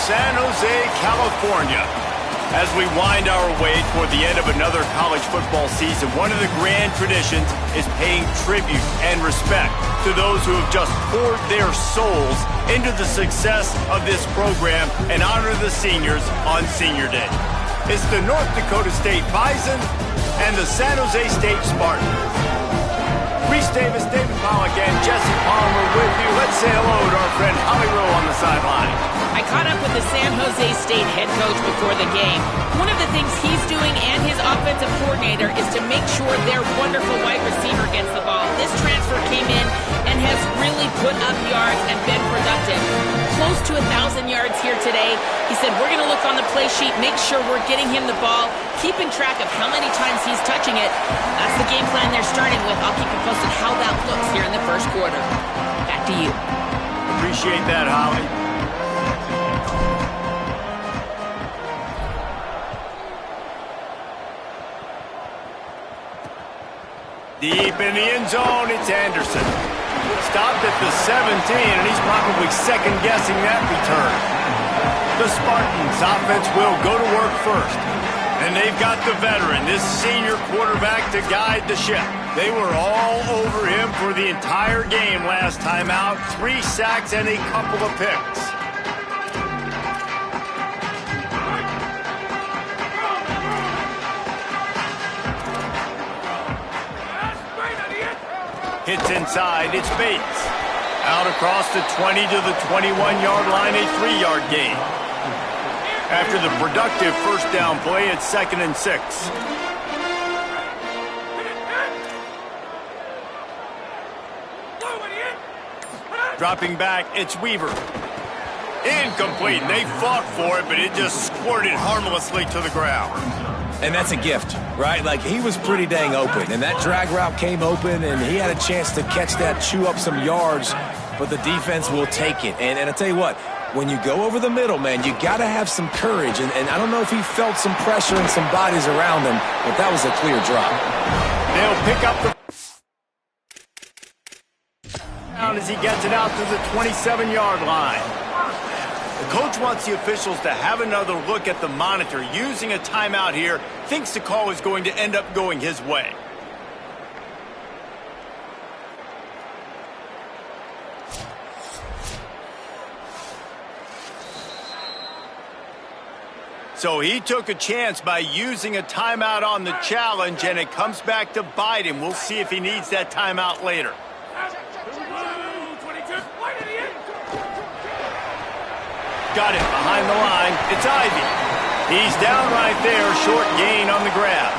San Jose, California. As we wind our way toward the end of another college football season, one of the grand traditions is paying tribute and respect to those who have just poured their souls into the success of this program and honor the seniors on Senior Day. It's the North Dakota State Bison and the San Jose State Spartans. Reese Davis, David Pollock, and Jesse Palmer with you. Let's say hello to our friend Holly Rowe on the sideline. I caught up with the San Jose State head coach before the game. One of the things he's doing and his offensive coordinator is to make sure their wonderful wide receiver gets the ball. This transfer came in and has really put up yards and been productive. Close to 1,000 yards here today. He said, we're going to look on the play sheet, make sure we're getting him the ball, keeping track of how many times he's touching it. That's the game plan they're starting with. I'll keep you posted how that looks here in the first quarter. Back to you. Appreciate that, Holly. Deep in the end zone, it's Anderson. Stopped at the 17, and he's probably second-guessing that return. The Spartans' offense will go to work first. And they've got the veteran, this senior quarterback, to guide the ship. They were all over him for the entire game last time out. 3 sacks and a couple of picks. Hits inside, it's Bates. Out across the 20 to the 21-yard line, a 3-yard gain. After the productive first down play, it's 2nd and 6. Dropping back, it's Weaver. Incomplete. They fought for it, but it just squirted harmlessly to the ground. And that's a gift, right? Like, he was pretty dang open, and that drag route came open, and he had a chance to catch that, chew up some yards, but the defense will take it. And I'll tell you what, when you go over the middle, man, you got to have some courage, and I don't know if he felt some pressure and some bodies around him, but that was a clear drop. They'll pick up the down as he gets it out to the 27-yard line. The coach wants the officials to have another look at the monitor. Using a timeout here, thinks the call is going to end up going his way. So he took a chance by using a timeout on the challenge, and it comes back to bite him. We'll see if he needs that timeout later. Got it behind the line. It's Ivy. He's down right there. Short gain on the grab.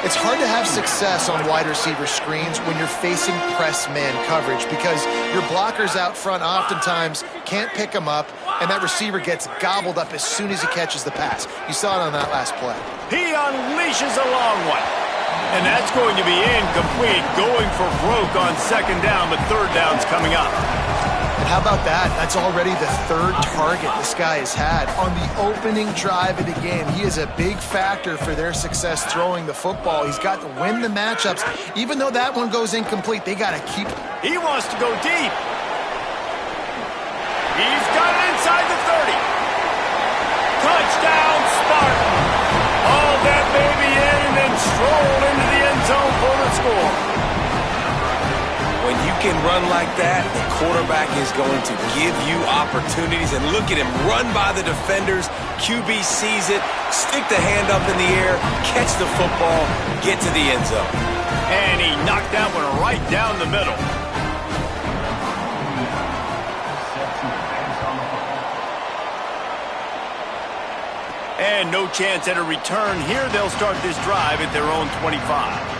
It's hard to have success on wide receiver screens when you're facing press man coverage because your blockers out front oftentimes can't pick them up, and that receiver gets gobbled up as soon as he catches the pass. You saw it on that last play. He unleashes a long one. And that's going to be incomplete. Going for broke on 2nd down, but 3rd down's coming up. And how about that? That's already the 3rd target this guy has had on the opening drive of the game. He is a big factor for their success throwing the football. He's got to win the matchups. Even though that one goes incomplete, they got to keep it. He wants to go deep. He's got it inside the 30. Touchdown, Spartan. Haul that baby in and then stroll into the end zone for the score. When you can run like that, the quarterback is going to give you opportunities. And look at him run by the defenders. QB sees it, stick the hand up in the air, catch the football, get to the end zone. And he knocked that one right down the middle. And no chance at a return here. They'll start this drive at their own 25.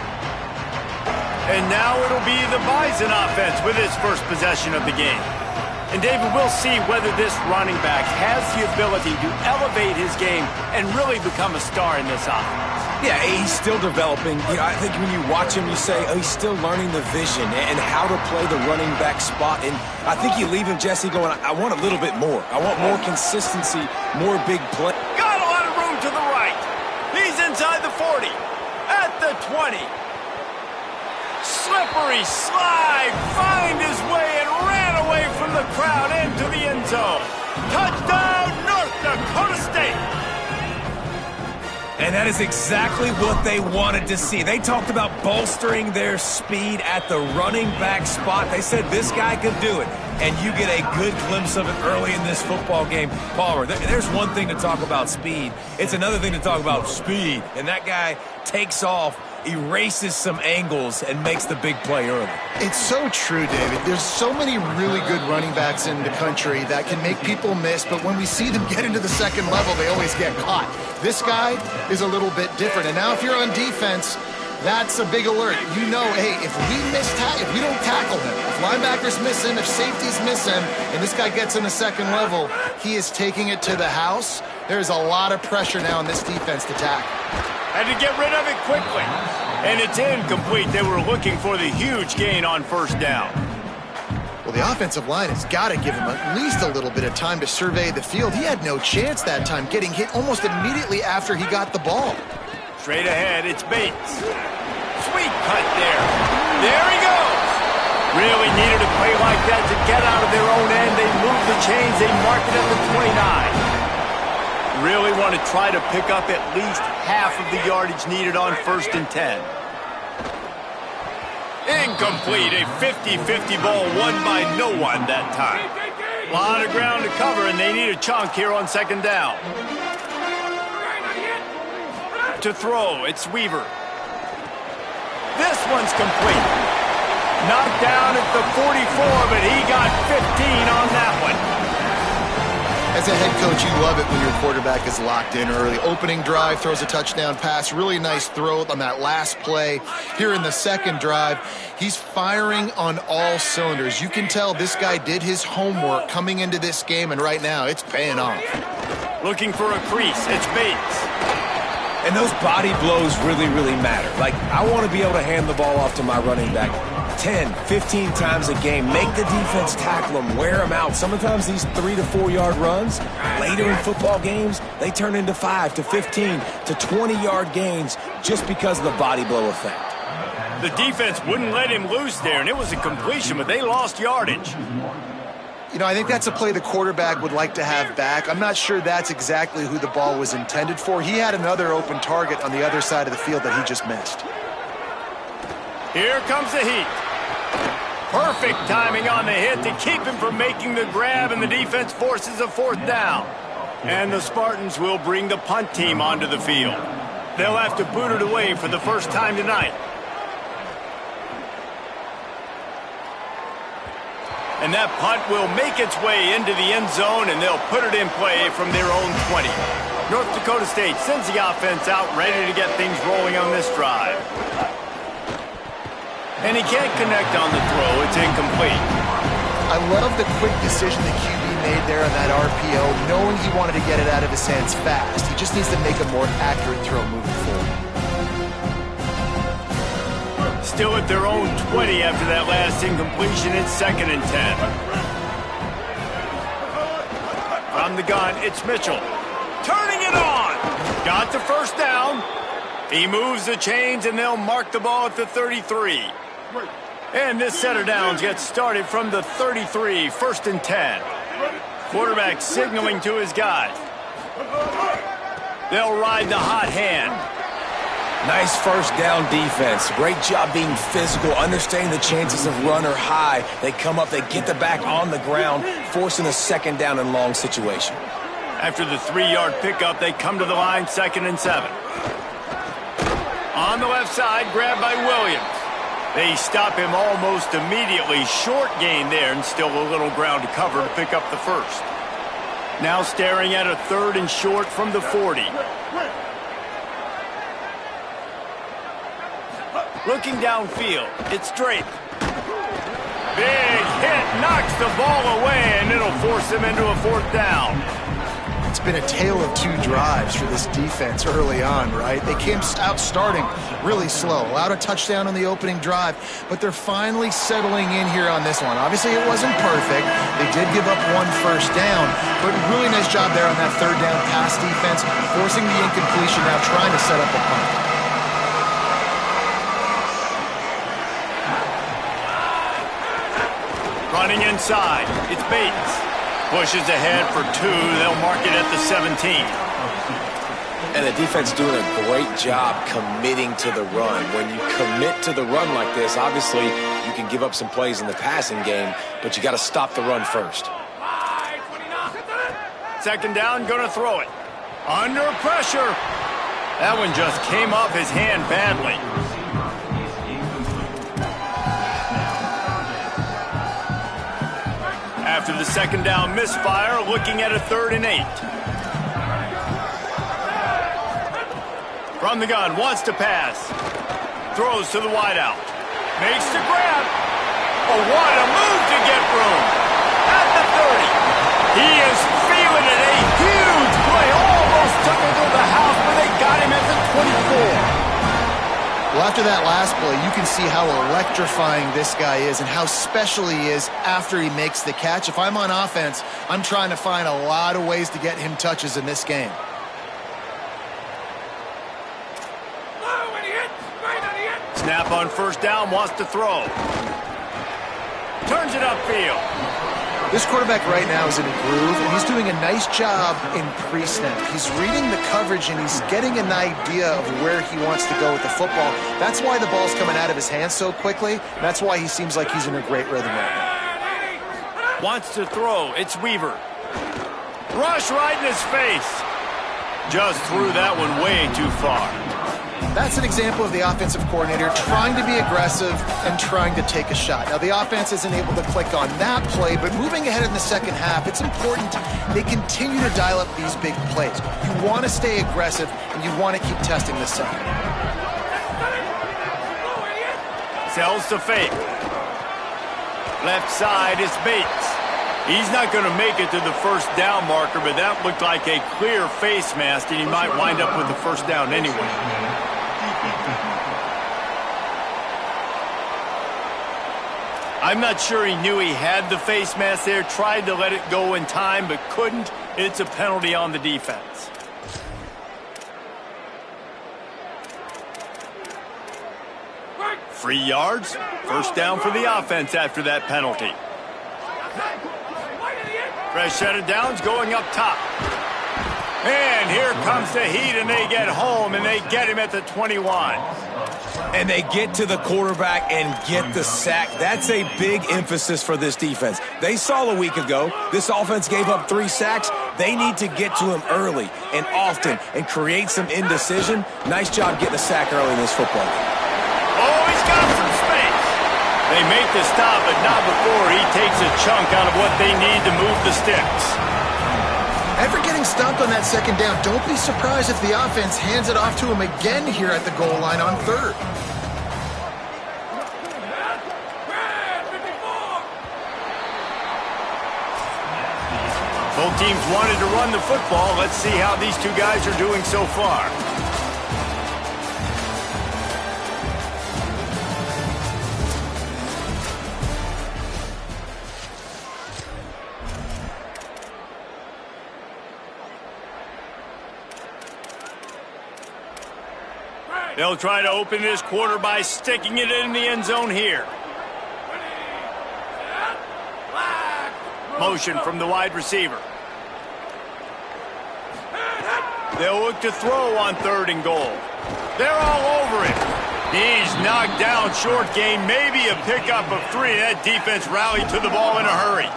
And now it'll be the Bison offense with his first possession of the game. And David, we'll see whether this running back has the ability to elevate his game and really become a star in this offense. Yeah, he's still developing. You know, I think when you watch him, you say, oh, he's still learning the vision and how to play the running back spot. And I think you leave him, Jesse, going, I want a little bit more. I want more consistency, more big play. Got a lot of room to the right. He's inside the 40, at the 20. Slippery slide, find his way and ran away from the crowd into the end zone. Touchdown, North Dakota State! And that is exactly what they wanted to see. They talked about bolstering their speed at the running back spot. They said this guy could do it. And you get a good glimpse of it early in this football game. Palmer, there's one thing to talk about speed. It's another thing to talk about speed. And that guy takes off, erases some angles, and makes the big play early. It's so true, David. There's so many really good running backs in the country that can make people miss, but when we see them get into the second level, they always get caught. This guy is a little bit different. And now if you're on defense, that's a big alert. You know, hey, if we don't tackle him, if linebackers miss him, if safeties miss him, and this guy gets in the second level, he is taking it to the house. There's a lot of pressure now on this defense to tackle. Had to get rid of it quickly. And it's incomplete. They were looking for the huge gain on first down. Well, the offensive line has got to give him at least a little bit of time to survey the field. He had no chance that time, getting hit almost immediately after he got the ball. Straight ahead, it's Bates. Sweet cut there. There he goes. Really needed a play like that to get out of their own end. They moved the chains. They marked it at the 29. Really want to try to pick up at least half of the yardage needed on 1st and 10. Incomplete. A 50-50 ball won by no one that time. A lot of ground to cover, and they need a chunk here on 2nd down. To throw, it's Weaver. This one's complete. Knocked down at the 44, but he got 15 on that one. As a head coach, you love it when your quarterback is locked in early. Opening drive, throws a touchdown pass. Really nice throw on that last play. Here in the second drive, he's firing on all cylinders. You can tell this guy did his homework coming into this game, and right now it's paying off. Looking for a crease, it's Bates. And those body blows really, really matter. Like, I want to be able to hand the ball off to my running back 10, 15 times a game. Make the defense tackle them, wear them out. Sometimes these 3 to 4 yard runs, later in football games, they turn into 5 to 15 to 20 yard gains just because of the body blow effect. The defense wouldn't let him loose there, and it was a completion, but they lost yardage. You know, I think that's a play the quarterback would like to have back. I'm not sure that's exactly who the ball was intended for. He had another open target on the other side of the field that he just missed. Here comes the heat. Perfect timing on the hit to keep him from making the grab, and the defense forces a 4th down. And the Spartans will bring the punt team onto the field. They'll have to boot it away for the first time tonight. And that punt will make its way into the end zone, and they'll put it in play from their own 20. North Dakota State sends the offense out, ready to get things rolling on this drive. And he can't connect on the throw. It's incomplete. I love the quick decision the QB made there on that RPO, knowing he wanted to get it out of his hands fast. He just needs to make a more accurate throw moving forward. Still at their own 20 after that last incompletion. It's 2nd and 10. From the gun, it's Mitchell. Turning it on. Got the first down. He moves the chains, and they'll mark the ball at the 33. And this set of downs gets started from the 33, 1st and 10. Quarterback signaling to his guys. They'll ride the hot hand. Nice first down defense. Great job being physical, understanding the chances of run are high. They come up, they get the back on the ground, forcing a 2nd down and long situation. After the 3-yard pickup, they come to the line, 2nd and 7. On the left side, grabbed by Williams. They stop him almost immediately. Short gain there, and still a little ground to cover to pick up the first. Now staring at a 3rd and short from the 40. Looking downfield, it's Drake. Big hit, knocks the ball away, and it'll force him into a 4th down. It's been a tale of 2 drives for this defense early on, right? They came out starting really slow, allowed a touchdown on the opening drive, but they're finally settling in here on this one. Obviously, it wasn't perfect. They did give up 1 first down, but really nice job there on that 3rd down pass defense, forcing the incompletion, now trying to set up a punt. Running inside, it's Bates. Pushes ahead for 2. They'll mark it at the 17. And the defense doing a great job committing to the run. When you commit to the run like this, obviously you can give up some plays in the passing game, but you got to stop the run first. 2nd down, going to throw it. Under pressure. That one just came off his hand badly. After the 2nd down misfire, looking at a 3rd and 8. From the gun, wants to pass. Throws to the wideout. Makes the grab. Oh, what a move to get room. At the 30. He is feeling it. A huge play. Almost took him to the house, but they got him at the 24. Well, after that last play, you can see how electrifying this guy is and how special he is after he makes the catch. If I'm on offense, I'm trying to find a lot of ways to get him touches in this game. Snap on 1st down, wants to throw. Turns it upfield. This quarterback right now is in a groove, and he's doing a nice job in pre-snap. He's reading the coverage, and he's getting an idea of where he wants to go with the football. That's why the ball's coming out of his hands so quickly. That's why he seems like he's in a great rhythm right now. Wants to throw. It's Weaver. Rush right in his face. Just threw that one way too far. That's an example of the offensive coordinator trying to be aggressive and trying to take a shot. Now, the offense isn't able to click on that play, but moving ahead in the 2nd half, it's important they continue to dial up these big plays. You want to stay aggressive, and you want to keep testing the side. Sells to fake. Left side is Bates. He's not going to make it to the 1st down marker, but that looked like a clear face mask, and he might wind up with the 1st down anyway. I'm not sure he knew he had the face mask there, tried to let it go in time, but couldn't. It's a penalty on the defense. Free yards, 1st down for the offense after that penalty. Fresh set of downs going up top. And here comes the heat, and they get home, and they get him at the 21. And they get to the quarterback and get the sack. That's a big emphasis for this defense. They saw a week ago this offense gave up 3 sacks. They need to get to him early and often and create some indecision. Nice job getting a sack early in this football game. Oh, he's got some space. They make the stop, but not before he takes a chunk out of what they need to move the sticks. After getting stopped on that 2nd down, don't be surprised if the offense hands it off to him again here at the goal line on 3rd. Both teams wanted to run the football. Let's see how these two guys are doing so far. They'll try to open this quarter by sticking it in the end zone here. Motion from the wide receiver. They'll look to throw on 3rd and goal. They're all over it. He's knocked down, short gain, maybe a pickup of 3. That defense rallied to the ball in a hurry.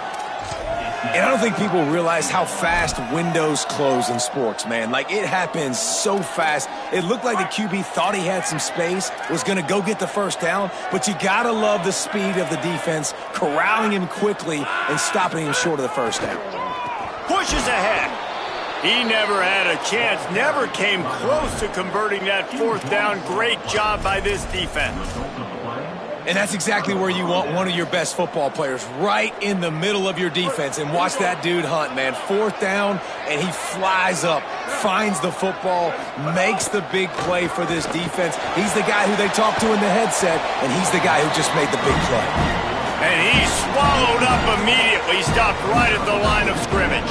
And I don't think people realize how fast windows close in sports, man. Like, it happens so fast. It looked like the QB thought he had some space, was going to go get the 1st down, but you got to love the speed of the defense, corralling him quickly and stopping him short of the 1st down. Pushes ahead. He never had a chance, never came close to converting that 4th down. Great job by this defense. And that's exactly where you want one of your best football players, right in the middle of your defense. And watch that dude hunt, man. 4th down, and he flies up, finds the football, makes the big play for this defense. He's the guy who they talk to in the headset, and he's the guy who just made the big play. And he swallowed up immediately, stopped right at the line of scrimmage.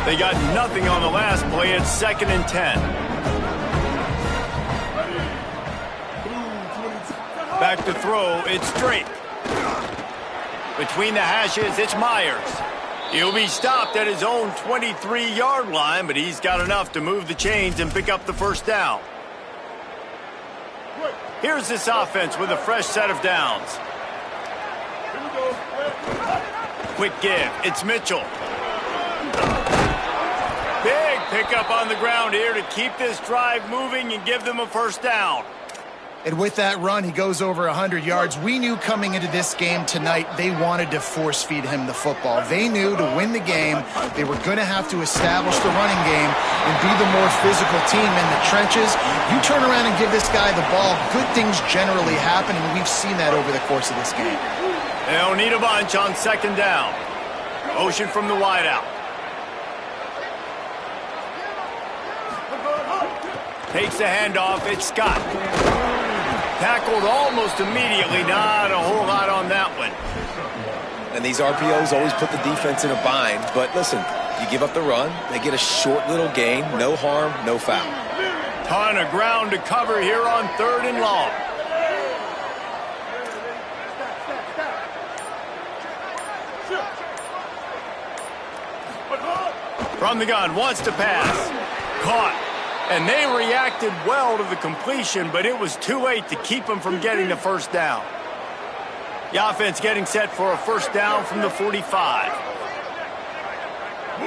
They got nothing on the last play. It's 2nd and 10. Back to throw, it's Drake. Between the hashes, it's Myers. He'll be stopped at his own 23-yard line, but he's got enough to move the chains and pick up the first down. Here's this offense with a fresh set of downs. Quick give. It's Mitchell. Big pickup on the ground here to keep this drive moving and give them a first down. And with that run, he goes over 100 yards. We knew coming into this game tonight they wanted to force-feed him the football. They knew to win the game, they were going to have to establish the running game and be the more physical team in the trenches. You turn around and give this guy the ball, good things generally happen, and we've seen that over the course of this game. They'll need a bunch on second down. Motion from the wideout. Takes the handoff. It's Scott. Tackled almost immediately. Not a whole lot on that one. And these RPOs always put the defense in a bind. But listen, you give up the run, they get a short little gain. No harm, no foul. Ton of ground to cover here on 3rd and long. From the gun, wants to pass. Caught. And they reacted well to the completion, but it was too late to keep them from getting the first down. The offense getting set for a first down from the 45.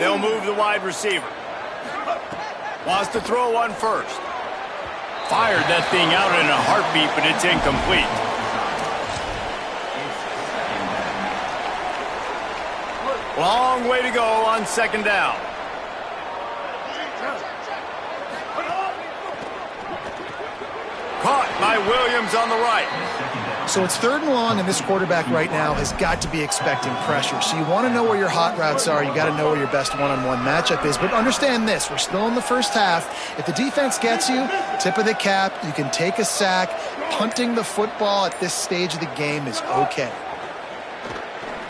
They'll move the wide receiver. Wants to throw one first. Fired that thing out in a heartbeat, but it's incomplete. Long way to go on second down. Caught by Williams on the right. So it's 3rd and long, and this quarterback right now has got to be expecting pressure. So you want to know where your hot routes are. You got to know where your best one-on-one matchup is. But understand this, we're still in the first half. If the defense gets you, tip of the cap, you can take a sack. Punting the football at this stage of the game is okay.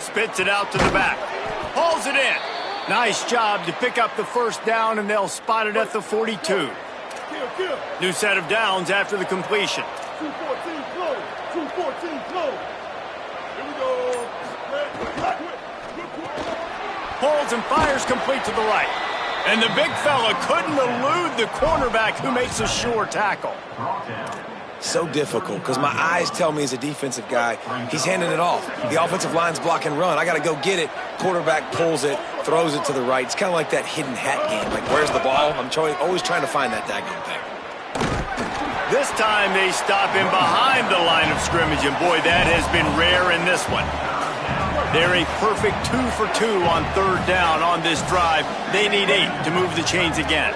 Spits it out to the back. Hauls it in. Nice job to pick up the first down, and they'll spot it at the 42. New set of downs after the completion. 214 close. 214 close. Here we go. Pulls and fires complete to the right. And the big fella couldn't elude the cornerback who makes a sure tackle. So difficult because my eyes tell me as a defensive guy, he's handing it off. The offensive line's block and run. I got to go get it. Quarterback pulls it, throws it to the right. It's kind of like that hidden hat game. Like, where's the ball? I'm always trying to find that daggone thing. This time they stop him behind the line of scrimmage, and boy, that has been rare in this one. They're a perfect 2 for 2 on 3rd down on this drive. They need 8 to move the chains again.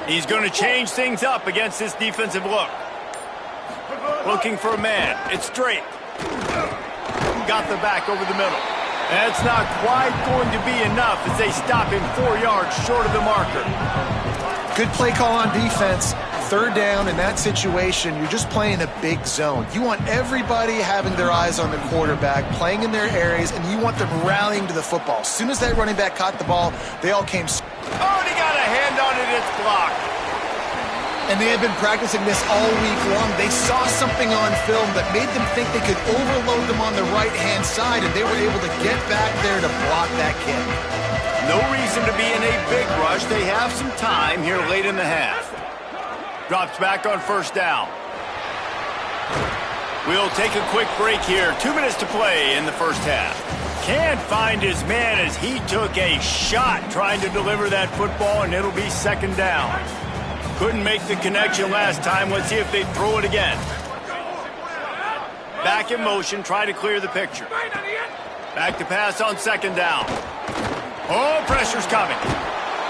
He's going to change things up against this defensive look. Looking for a man. It's Drake. Got the back over the middle. That's not quite going to be enough as they stop him 4 yards short of the marker. Good play call on defense. 3rd down in that situation, you're just playing a big zone. You want everybody having their eyes on the quarterback, playing in their areas, and you want them rallying to the football. As soon as that running back caught the ball, they all came. Oh, and he got a hand on it. It's blocked. And they had been practicing this all week long. They saw something on film that made them think they could overload them on the right-hand side, and they were able to get back there to block that kick. No reason to be in a big rush. They have some time here late in the half. Drops back on first down. We'll take a quick break here. 2 minutes to play in the first half. Can't find his man as he took a shot trying to deliver that football, and it'll be second down. Couldn't make the connection last time. Let's see if they throw it again. Back in motion, try to clear the picture. Back to pass on second down. Oh, pressure's coming.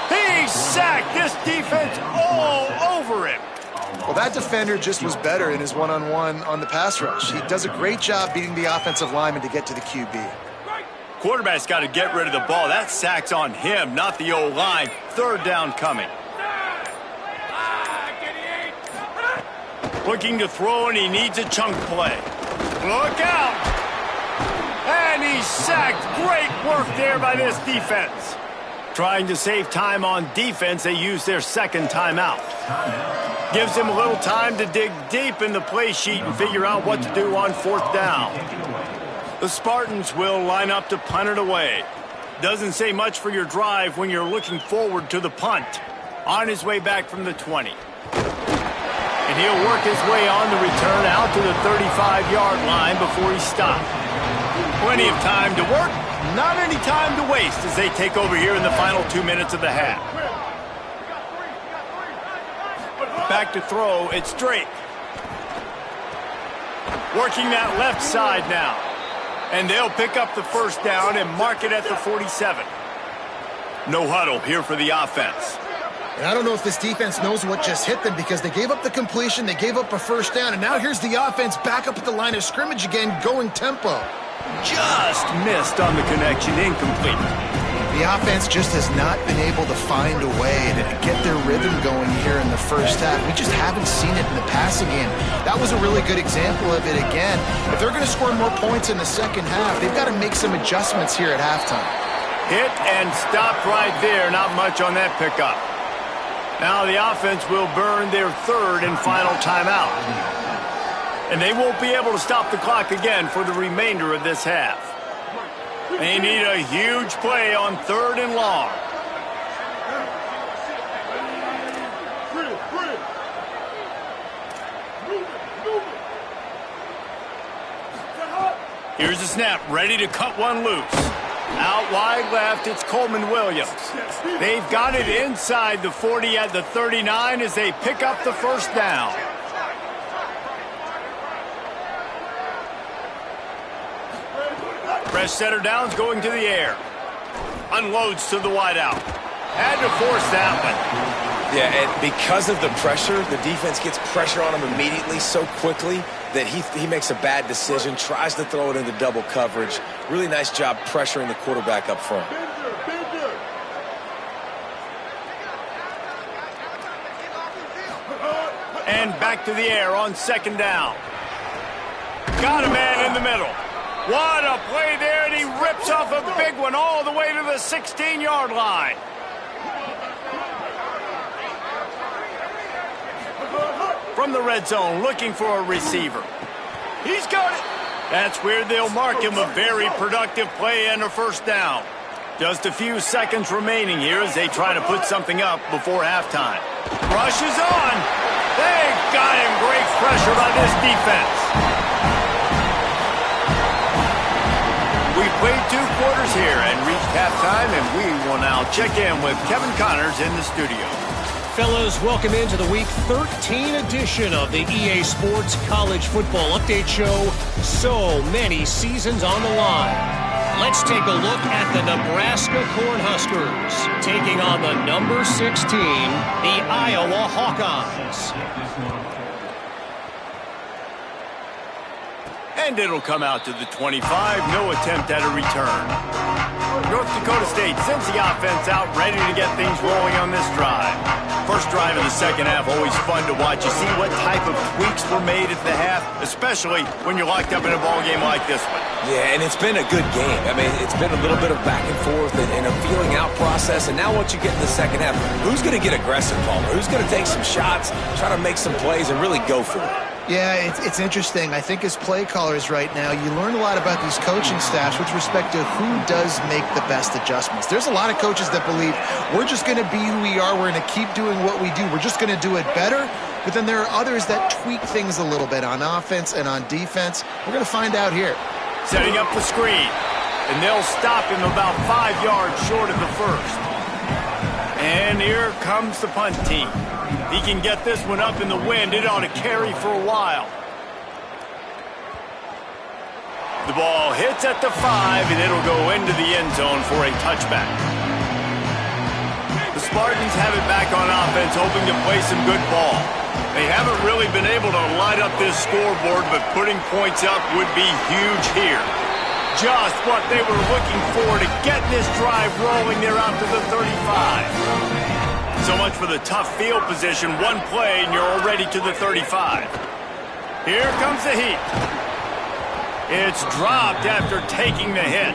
He's sacked. This defense all over him. Well, that defender just was better in his one-on-one on the pass rush. He does a great job beating the offensive lineman to get to the QB. Quarterback's got to get rid of the ball. That sack's on him, not the O-line. 3rd down coming. Looking to throw, and he needs a chunk play. Look out! And he's sacked. Great work there by this defense. Trying to save time on defense, they use their second timeout. Gives him a little time to dig deep in the play sheet and figure out what to do on 4th down. The Spartans will line up to punt it away. Doesn't say much for your drive when you're looking forward to the punt. On his way back from the 20. And he'll work his way on the return out to the 35-yard line before he stopped. Plenty of time to work, not any time to waste as they take over here in the final 2 minutes of the half. Back to throw, it's Drake. Working that left side now. And they'll pick up the first down and mark it at the 47. No huddle here for the offense. And I don't know if this defense knows what just hit them because they gave up the completion, they gave up a first down, and now here's the offense back up at the line of scrimmage again, going tempo. Just missed on the connection, incomplete. The offense just has not been able to find a way to get their rhythm going here in the first half. We just haven't seen it in the passing game. That was a really good example of it again. If they're going to score more points in the second half, they've got to make some adjustments here at halftime. Hit and stopped right there. Not much on that pickup. Now the offense will burn their third and final timeout. And they won't be able to stop the clock again for the remainder of this half. They need a huge play on third and long. Here's the snap, ready to cut one loose. Out wide left, it's Coleman Williams. They've got it inside the 40 at the 39 as they pick up the first down. Press setter downs going to the air. Unloads to the wideout. Had to force that one. Yeah, and because of the pressure, the defense gets pressure on him immediately so quickly that he makes a bad decision, tries to throw it into double coverage. Really nice job pressuring the quarterback up front. And back to the air on second down. Got a man in the middle. What a play there, and he rips off a big one all the way to the 16-yard line. From the red zone, looking for a receiver. He's got it. That's where they'll mark him a very productive play and a first down. Just a few seconds remaining here as they try to put something up before halftime. Rush is on. They got him. Great pressure by this defense. We played 2 quarters here and reached halftime, and we will now check in with Kevin Connors in the studio. Fellas, welcome into the Week 13 edition of the EA Sports College Football Update Show. So many seasons on the line. Let's take a look at the Nebraska Cornhuskers taking on the number 16, the Iowa Hawkeyes. And it'll come out to the 25. No attempt at a return. North Dakota State sends the offense out, ready to get things rolling on this drive. First drive of the second half, always fun to watch. You see what type of tweaks were made at the half, especially when you're locked up in a ball game like this one. Yeah, and it's been a good game. I mean, it's been a little bit of back and forth and a feeling out process. And now once you get in the second half, who's going to get aggressive, Palmer? Who's going to take some shots, try to make some plays, and really go for it? Yeah, it's interesting. I think as play callers right now, you learn a lot about these coaching staffs with respect to who does make the best adjustments. There's a lot of coaches that believe we're just going to be who we are. We're going to keep doing what we do. We're just going to do it better. But then there are others that tweak things a little bit on offense and on defense. We're going to find out here. Setting up the screen. And they'll stop him about 5 yards short of the first. And here comes the punt team. He can get this one up in the wind. It ought to carry for a while. The ball hits at the 5, and it'll go into the end zone for a touchback. The Spartans have it back on offense, hoping to play some good ball. They haven't really been able to light up this scoreboard, but putting points up would be huge here. Just what they were looking for to get this drive rolling there out to the 35. So much for the tough field position. One play, and you're already to the 35. Here comes the heat. It's dropped after taking the hit.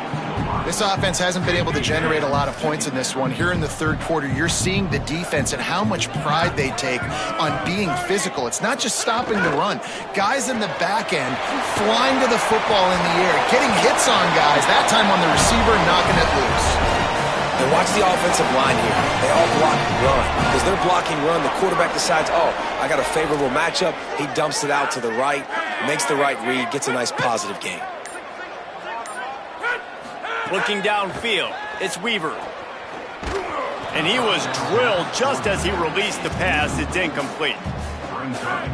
This offense hasn't been able to generate a lot of points in this one. Here in the third quarter, you're seeing the defense and how much pride they take on being physical. It's not just stopping the run. Guys in the back end flying to the football in the air, getting hits on guys, that time on the receiver, knocking it loose. And watch the offensive line here. They all block run. Because they're blocking run, the quarterback decides, oh, I got a favorable matchup. He dumps it out to the right, makes the right read, gets a nice positive gain. Looking downfield, it's Weaver. And he was drilled just as he released the pass. It's incomplete.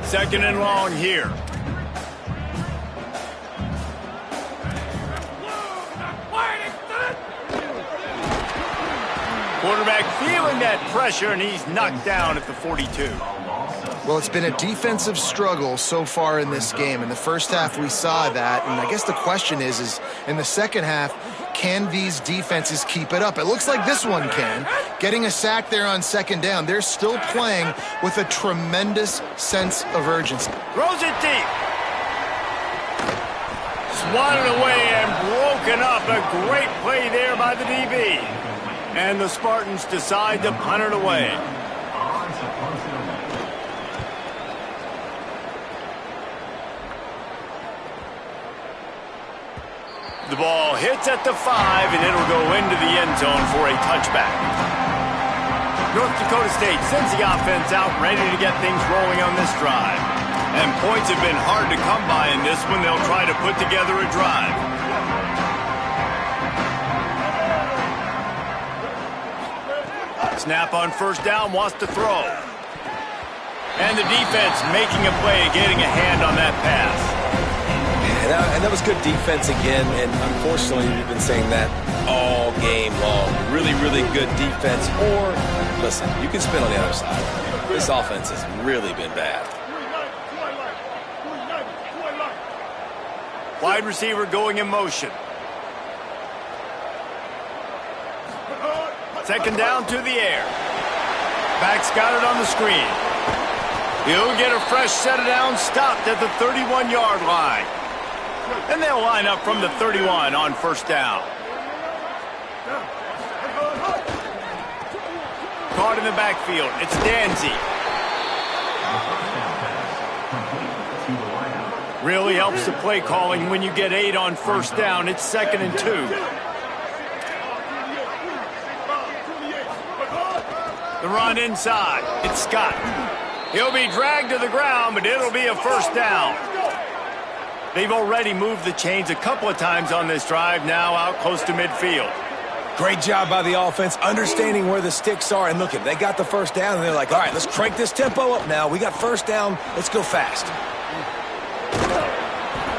Second and long here. Quarterback feeling that pressure, and he's knocked down at the 42. Well, it's been a defensive struggle so far in this game. In the first half, we saw that, and I guess the question is in the second half, can these defenses keep it up? It looks like this one can. Getting a sack there on second down. They're still playing with a tremendous sense of urgency. Throws it deep. Swatted away and broken up. A great play there by the DB. And the Spartans decide to punt it away. The ball hits at the 5, and it'll go into the end zone for a touchback. North Dakota State sends the offense out, ready to get things rolling on this drive. And points have been hard to come by in this one. They'll try to put together a drive. Snap on first down, wants to throw. And the defense making a play, getting a hand on that pass. And that was good defense again, and unfortunately, we've been saying that all game long. Really, really good defense. Or, listen, you can spin on the other side. This offense has really been bad. Wide receiver going in motion. Second down to the air. Back's got it on the screen. He'll get a fresh set of downs, stopped at the 31-yard line. And they'll line up from the 31 on first down. Caught in the backfield. It's Danzy. Really helps the play calling when you get 8 on first down. It's 2nd and 2. The run inside. It's Scott. He'll be dragged to the ground, but it'll be a first down. They've already moved the chains a couple of times on this drive, now out close to midfield. Great job by the offense, understanding where the sticks are. And look, they got the first down, and they're like, all right, let's crank this tempo up now. We got first down. Let's go fast.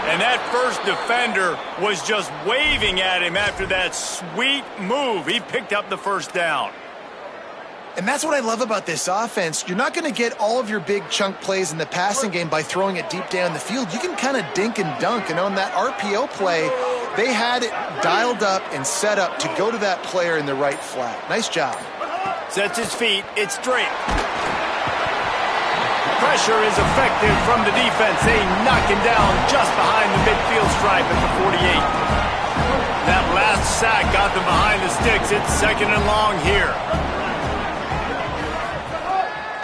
And that first defender was just waving at him after that sweet move. He picked up the first down. And that's what I love about this offense. You're not going to get all of your big chunk plays in the passing game by throwing it deep down the field. You can kind of dink and dunk. And on that RPO play, they had it dialed up and set up to go to that player in the right flat. Nice job. Sets his feet. It's Drake. Pressure is effective from the defense. They knock him down just behind the midfield stripe at the 48. That last sack got them behind the sticks. It's 2nd and long here.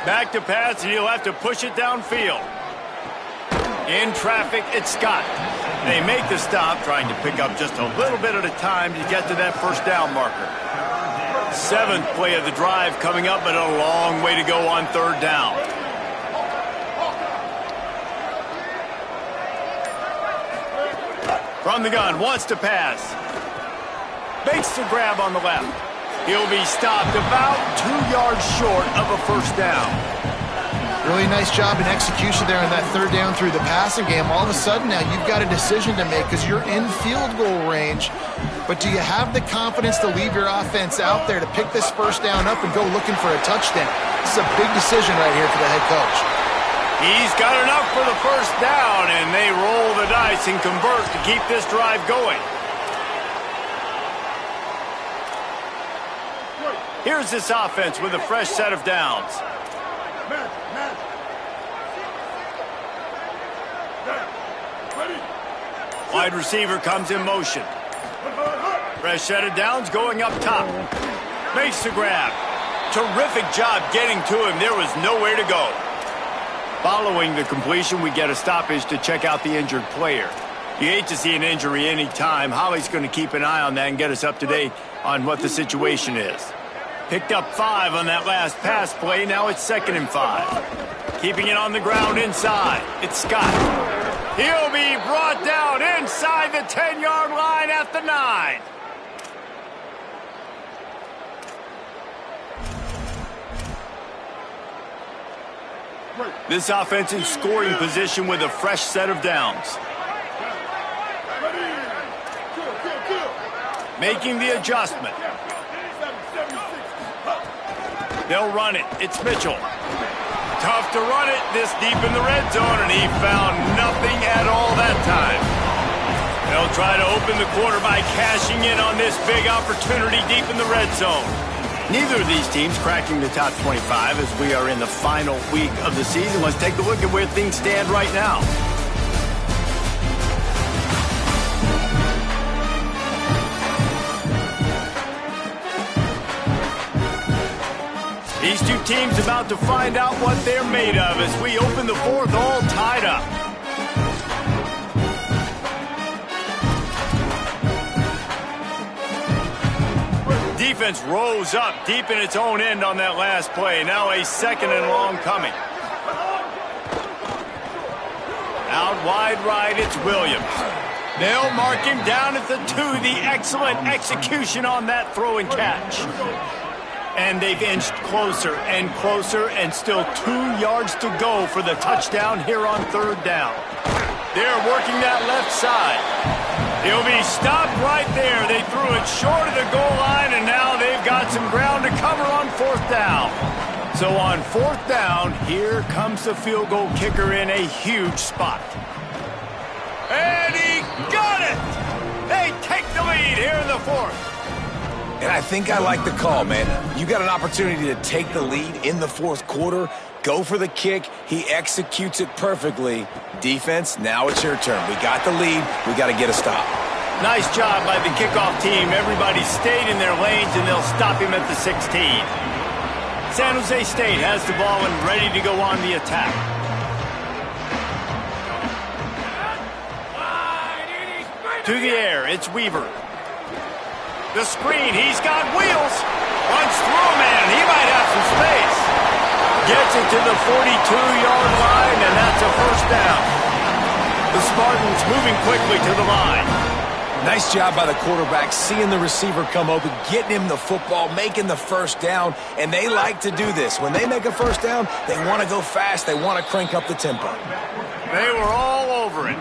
Back to pass, and he'll have to push it downfield. In traffic, it's Scott. They make the stop, trying to pick up just a little bit at a time to get to that first down marker. 7th play of the drive coming up, but a long way to go on third down. From the gun, wants to pass. Makes the grab on the left. He'll be stopped about 2 yards short of a first down. Really nice job in execution there on that third down through the passing game. All of a sudden now you've got a decision to make because you're in field goal range. But do you have the confidence to leave your offense out there to pick this first down up and go looking for a touchdown? This is a big decision right here for the head coach. He's got enough for the first down, and they roll the dice and convert to keep this drive going. Here's this offense with a fresh set of downs. Wide receiver comes in motion. Fresh set of downs going up top. Makes the grab. Terrific job getting to him. There was nowhere to go. Following the completion, we get a stoppage to check out the injured player. You hate to see an injury any time. Holly's going to keep an eye on that and get us up to date on what the situation is. Picked up 5 on that last pass play. Now it's 2nd and 5. Keeping it on the ground inside. It's Scott. He'll be brought down inside the 10-yard line at the 9. This offense in scoring position with a fresh set of downs. Making the adjustment. They'll run it. It's Mitchell. Tough to run it this deep in the red zone, and he found nothing at all that time. They'll try to open the quarter by cashing in on this big opportunity deep in the red zone. Neither of these teams cracking the top 25 as we are in the final week of the season. Let's take a look at where things stand right now. These two teams about to find out what they're made of as we open the 4th all tied up. Defense rose up deep in its own end on that last play. Now a 2nd and long coming. Out wide right, it's Williams. They'll mark him down at the 2. The excellent execution on that throw and catch. And they've inched closer and closer, and still 2 yards to go for the touchdown here on 3rd down. They're working that left side. He'll be stopped right there. They threw it short of the goal line, and now they've got some ground to cover on 4th down. So on 4th down, here comes the field goal kicker in a huge spot. And he got it! They take the lead here in the 4th. And I think I like the call, man. You got an opportunity to take the lead in the 4th quarter. Go for the kick. He executes it perfectly. Defense, now it's your turn. We got the lead. We got to get a stop. Nice job by the kickoff team. Everybody stayed in their lanes, and they'll stop him at the 16. San Jose State has the ball and ready to go on the attack. To the air, it's Weaver. The screen, he's got wheels. Runs through a man, he might have some space. Gets it to the 42-yard line, and that's a 1st down. The Spartans moving quickly to the line. Nice job by the quarterback, seeing the receiver come open, getting him the football, making the 1st down, and they like to do this. When they make a 1st down, they want to go fast, they want to crank up the tempo. They were all over it.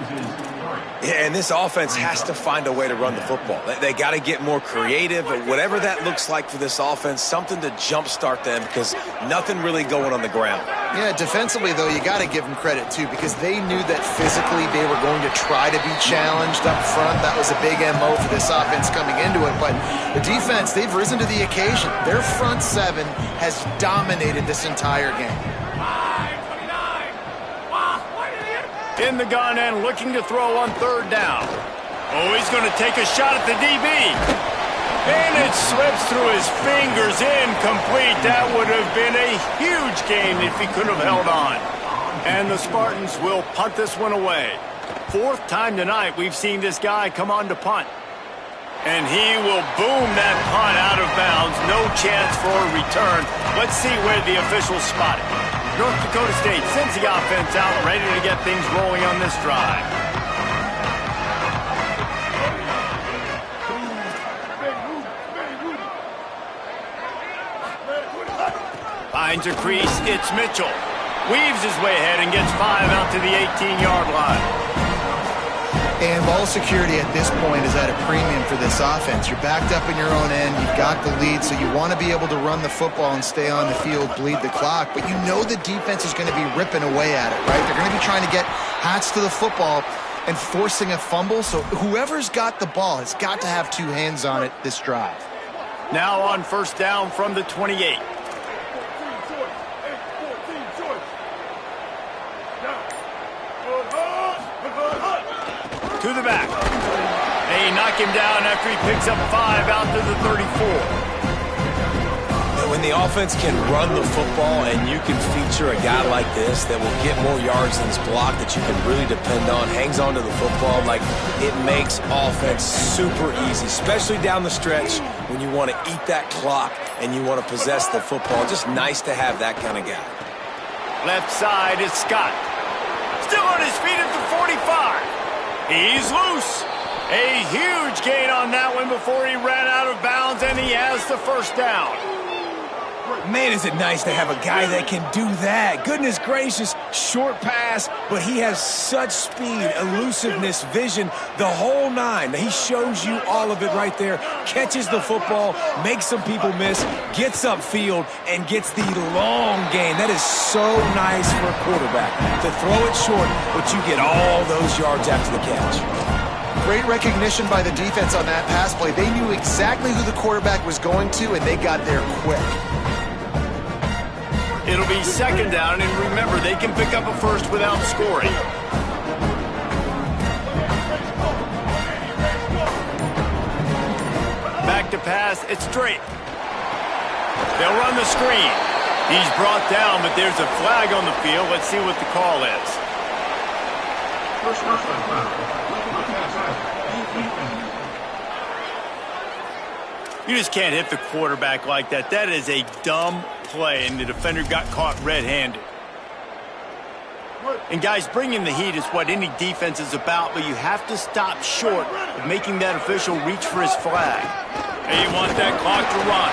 Yeah, and this offense has to find a way to run the football. They got to get more creative, whatever that looks like for this offense, something to jumpstart them because nothing really going on the ground. Yeah, defensively, though, you got to give them credit, too, because they knew that physically they were going to try to be challenged up front. That was a big MO for this offense coming into it. But the defense, they've risen to the occasion. Their front 7 has dominated this entire game. In the gun and looking to throw on 3rd down. Oh, he's going to take a shot at the DB. And it slips through his fingers, incomplete. That would have been a huge game if he could have held on. And the Spartans will punt this one away. 4th time tonight we've seen this guy come on to punt. And he will boom that punt out of bounds. No chance for a return. Let's see where the officials spot it. North Dakota State sends the offense out, ready to get things rolling on this drive. Finds a crease, it's Mitchell. Weaves his way ahead and gets 5 out to the 18-yard line. And ball security at this point is at a premium for this offense. You're backed up in your own end. You've got the lead, so you want to be able to run the football and stay on the field, bleed the clock. But you know the defense is going to be ripping away at it, right? They're going to be trying to get hats to the football and forcing a fumble. So whoever's got the ball has got to have 2 hands on it this drive. Now on 1st down from the 28. To the back. They knock him down after he picks up 5 out to the 34. When the offense can run the football and you can feature a guy like this that will get more yards than his block that you can really depend on, hangs on to the football, like it makes offense super easy, especially down the stretch when you want to eat that clock and you want to possess the football. Just nice to have that kind of guy. Left side is Scott. Still on his feet at the 45. He's loose. A huge gain on that one before he ran out of bounds, and he has the first down. Man, is it nice to have a guy that can do that. Goodness gracious, short pass, but he has such speed, elusiveness, vision, the whole nine. He shows you all of it right there. Catches the football, makes some people miss, gets upfield, and gets the long gain. That is so nice for a quarterback to throw it short, but you get all those yards after the catch. Great recognition by the defense on that pass play. They knew exactly who the quarterback was going to, and they got there quick. It'll be second down, and remember, they can pick up a first without scoring. Back to pass, it's Drake. They'll run the screen. He's brought down, but there's a flag on the field. Let's see what the call is. You just can't hit the quarterback like that. That is a dumb play, and the defender got caught red-handed. And guys, bringing the heat is what any defense is about, but you have to stop short of making that official reach for his flag. And you want that clock to run.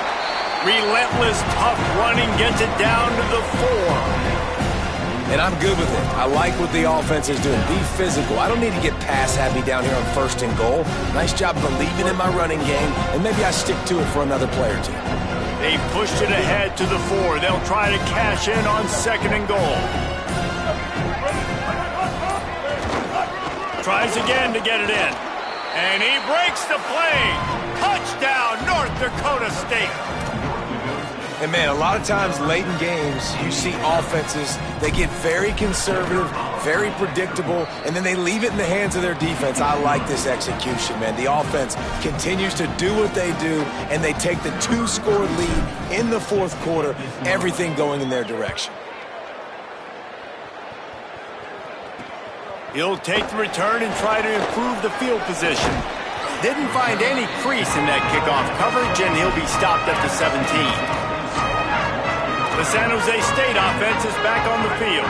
Relentless, tough running gets it down to the 4. And I'm good with it. I like what the offense is doing. Be physical. I don't need to get pass happy down here on 1st and goal. Nice job believing in my running game, and maybe I stick to it for another play or two. They pushed it ahead to the 4. They'll try to cash in on 2nd and goal. Tries again to get it in. And he breaks the play. Touchdown, North Dakota State. And, man, a lot of times late in games, you see offenses, they get very conservative, very predictable, and then they leave it in the hands of their defense. I like this execution, man. The offense continues to do what they do, and they take the 2-score lead in the 4th quarter, everything going in their direction. He'll take the return and try to improve the field position. Didn't find any crease in that kickoff coverage, and he'll be stopped at the 17. The San Jose State offense is back on the field.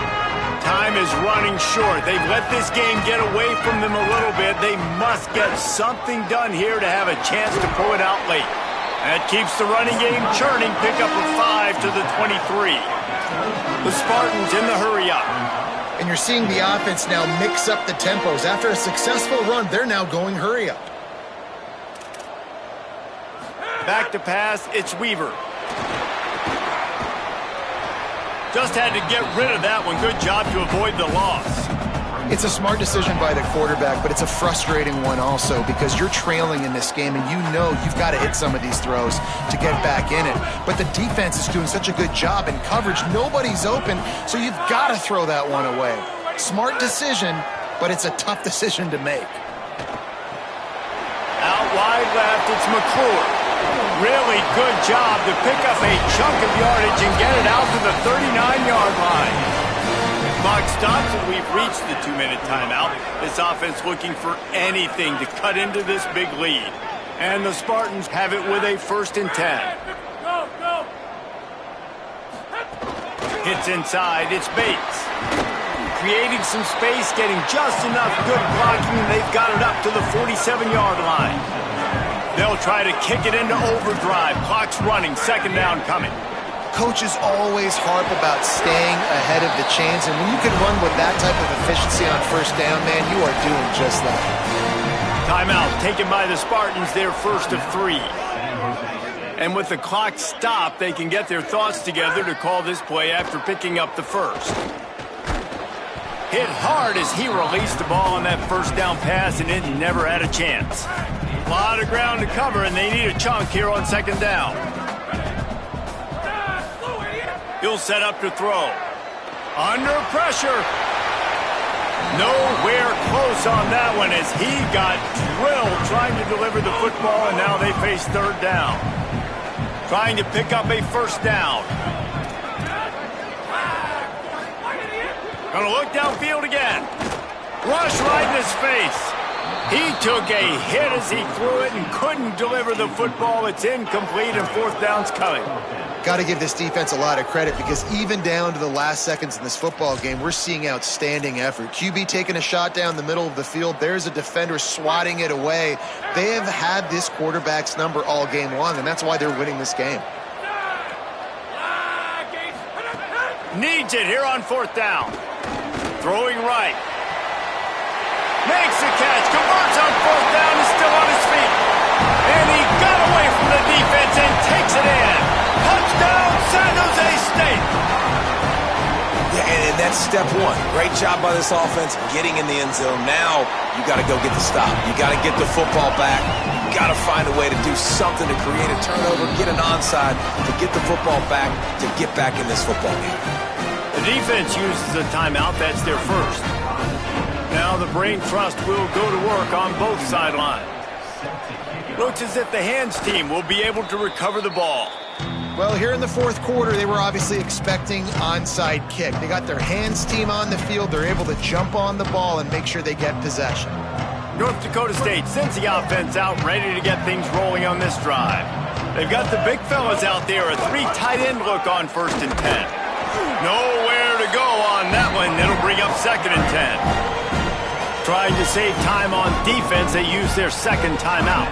Time is running short. They've let this game get away from them a little bit. They must get something done here to have a chance to pull it out late. That keeps the running game churning. Pick up a 5 to the 23. The Spartans in the hurry-up. And you're seeing the offense now mix up the tempos. After a successful run, they're now going hurry-up. Back to pass, it's Weaver. Just had to get rid of that one. Good job to avoid the loss. It's a smart decision by the quarterback, but it's a frustrating one also because you're trailing in this game and you know you've got to hit some of these throws to get back in it. But the defense is doing such a good job in coverage. Nobody's open, so you've got to throw that one away. Smart decision, but it's a tough decision to make. Out wide left, it's McClure. Really good job to pick up a chunk of yardage and get it out to the 39-yard line. Clock stops and we've reached the 2-minute timeout. This offense looking for anything to cut into this big lead. And the Spartans have it with a 1st and 10. Hits inside, it's Bates. Creating some space, getting just enough good blocking, and they've got it up to the 47-yard line. They'll try to kick it into overdrive. Clock's running, 2nd down coming. Coaches always harp about staying ahead of the chains, and when you can run with that type of efficiency on 1st down, man, you are doing just that. Timeout taken by the Spartans, their 1st of 3. And with the clock stopped, they can get their thoughts together to call this play after picking up the 1st. Hit hard as he released the ball on that 1st down pass, and it never had a chance. A lot of ground to cover, and they need a chunk here on 2nd down. He'll set up to throw. Under pressure. Nowhere close on that one as he got drilled trying to deliver the football, and now they face third down. Trying to pick up a first down. Gonna look downfield again. Rush right in his face. He took a hit as he threw it and couldn't deliver the football. It's incomplete and fourth down's coming. Got to give this defense a lot of credit because even down to the last seconds in this football game, we're seeing outstanding effort. QB taking a shot down the middle of the field. There's a defender swatting it away. They have had this quarterback's number all game long, and that's why they're winning this game. Needs it here on fourth down. Throwing right. Makes the catch. Converts on fourth down. Is still on his feet. And he got away from the defense and takes it in. Touchdown, San Jose State. Yeah, and that's step one. Great job by this offense getting in the end zone. Now you got to go get the stop. You got to get the football back. You got to find a way to do something to create a turnover, get an onside, to get the football back, to get back in this football game. The defense uses a timeout. That's their first. Now the brain trust will go to work on both sidelines. Looks as if the hands team will be able to recover the ball. Well, here in the fourth quarter, they were obviously expecting onside kick. They got their hands team on the field. They're able to jump on the ball and make sure they get possession. North Dakota State sends the offense out, ready to get things rolling on this drive. They've got the big fellas out there, a three tight end look on 1st and 10. Nowhere to go on that one. It'll bring up 2nd and 10. Trying to save time on defense, they use their second timeout.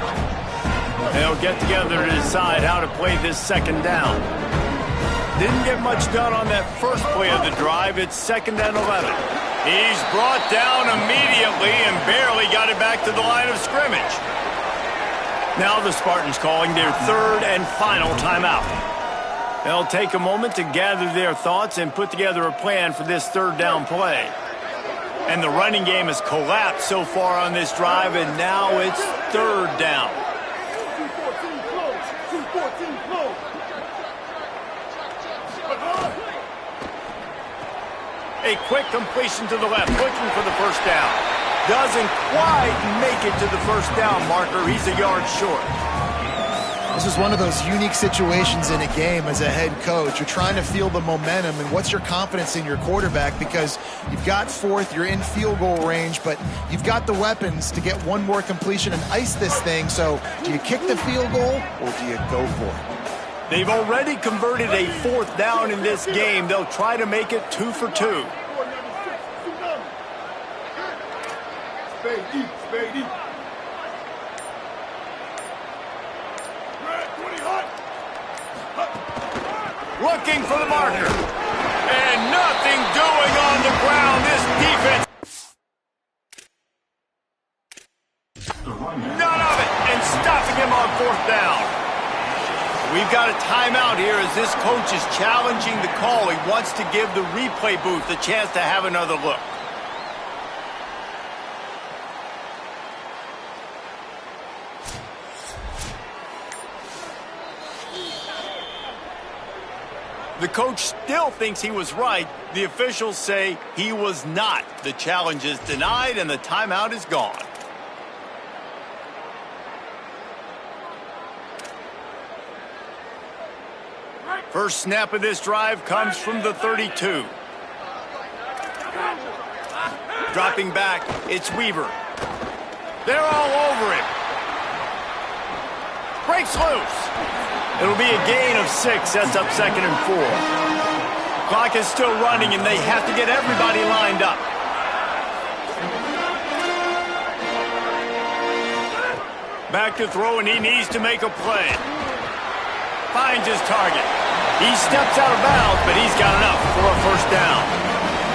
They'll get together to decide how to play this second down. Didn't get much done on that first play of the drive. It's 2nd and 11. He's brought down immediately and barely got it back to the line of scrimmage. Now the Spartans calling their third and final timeout. They'll take a moment to gather their thoughts and put together a plan for this third down play. And the running game has collapsed so far on this drive, and now it's third down. 2-14 close. 2-14 close. A quick completion to the left, looking for the first down. Doesn't quite make it to the first down marker. He's a yard short. This is one of those unique situations in a game as a head coach. You're trying to feel the momentum, and what's your confidence in your quarterback, because you've got fourth, you're in field goal range, but you've got the weapons to get one more completion and ice this thing. So do you kick the field goal or do you go for it? They've already converted a fourth down in this game. They'll try to make it 2 for 2. Spade deep, spade deep. Looking for the marker. And nothing doing on the ground. This defense. None of it. And stopping him on fourth down. We've got a timeout here as this coach is challenging the call. He wants to give the replay booth a chance to have another look. The coach still thinks he was right. The officials say he was not. The challenge is denied and the timeout is gone. First snap of this drive comes from the 32. Dropping back, it's Weaver. They're all over him. Breaks loose. It'll be a gain of 6. Sets up 2nd and 4. Clock is still running, and they have to get everybody lined up. Back to throw, and he needs to make a play. Finds his target. He steps out of bounds, but he's got enough for a first down.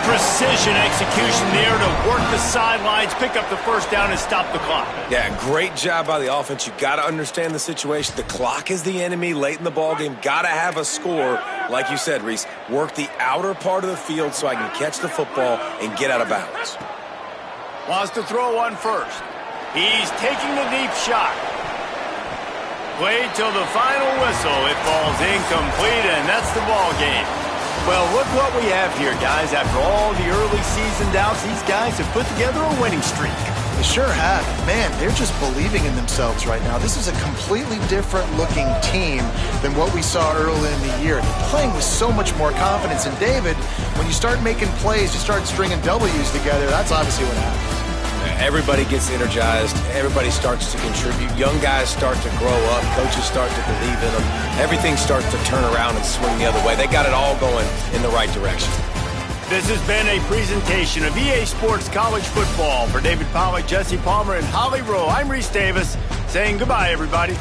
Precision execution there to work the sidelines, pick up the first down, and stop the clock. Yeah, great job by the offense. You got to understand the situation. The clock is the enemy late in the ballgame. Got to have a score. Like you said, Reese, work the outer part of the field so I can catch the football and get out of bounds. Wants to throw one first. He's taking the deep shot. Played till the final whistle. It falls incomplete, and that's the ball game. Well, look what we have here, guys. After all the early season doubts, these guys have put together a winning streak. They sure have. Man, they're just believing in themselves right now. This is a completely different looking team than what we saw early in the year. They're playing with so much more confidence. And David, when you start making plays, you start stringing W's together, that's obviously what happens. Everybody gets energized. Everybody starts to contribute. Young guys start to grow up. Coaches start to believe in them. Everything starts to turn around and swing the other way. They got it all going in the right direction. This has been a presentation of EA Sports College Football. For David Pollack, Jesse Palmer, and Holly Rowe, I'm Reese Davis saying goodbye, everybody.